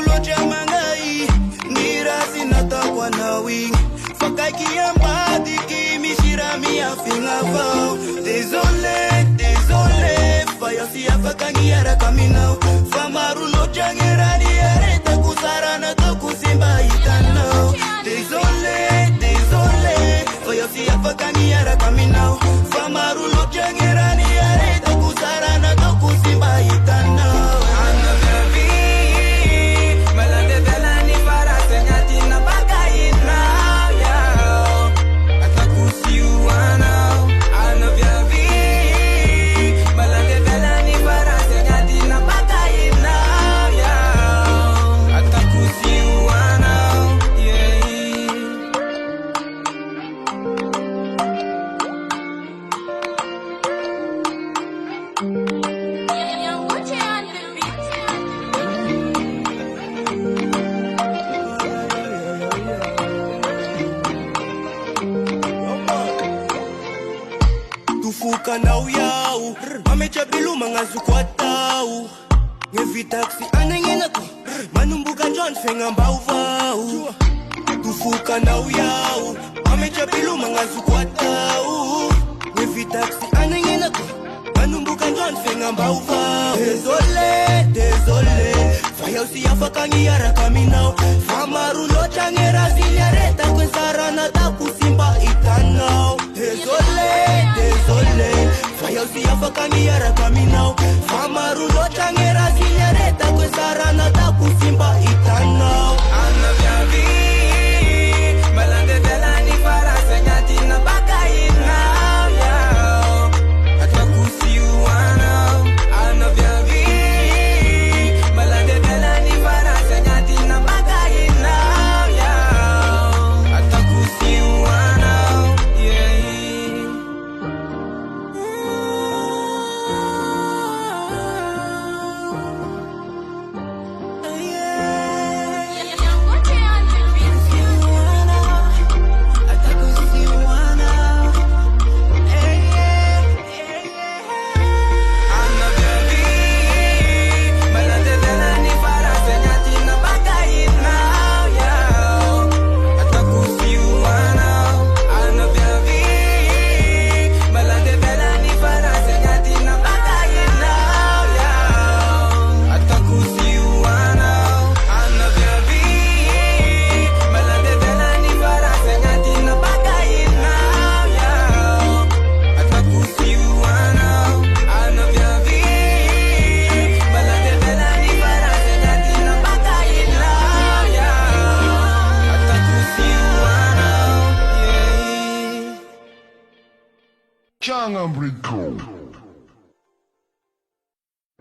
Famarulo chamangai Nirasi natakwa nawi Fakaki ambadi kimishira miafinga vao Désolé Faya siya fakangi yara kaminao Famarulo changerani yareta kusarana tokusimba itanao Désolé Faya siya fakangi yara kaminao Famarulo changerani yareta kusarana tokusimba itanao Tufuka na uyau Mamechabilu mangazu kwa tau Ngevi taxi anengena ko Manumbuka John fenga mbau vau Tufuka na uyau Mamechabilu mangazu kwa tau Ngevi taxi anengena ko Manumbuka John fenga mbau vau Désolé Faya usiya fakangi yara kaminao Famarulo changera zilyareta kwensarana takusimba itanao Désolé Faya usiya fakangi yara kaminao Famarulo changera zilyareta kwensarana takusimba itanao Ana vyavi Malande delani fara senyati na baka inao yao Atakusi uwanao Ana vyavi Malande delani fara senyati na baka inao yao Atakusi uwanao Jangan berikut.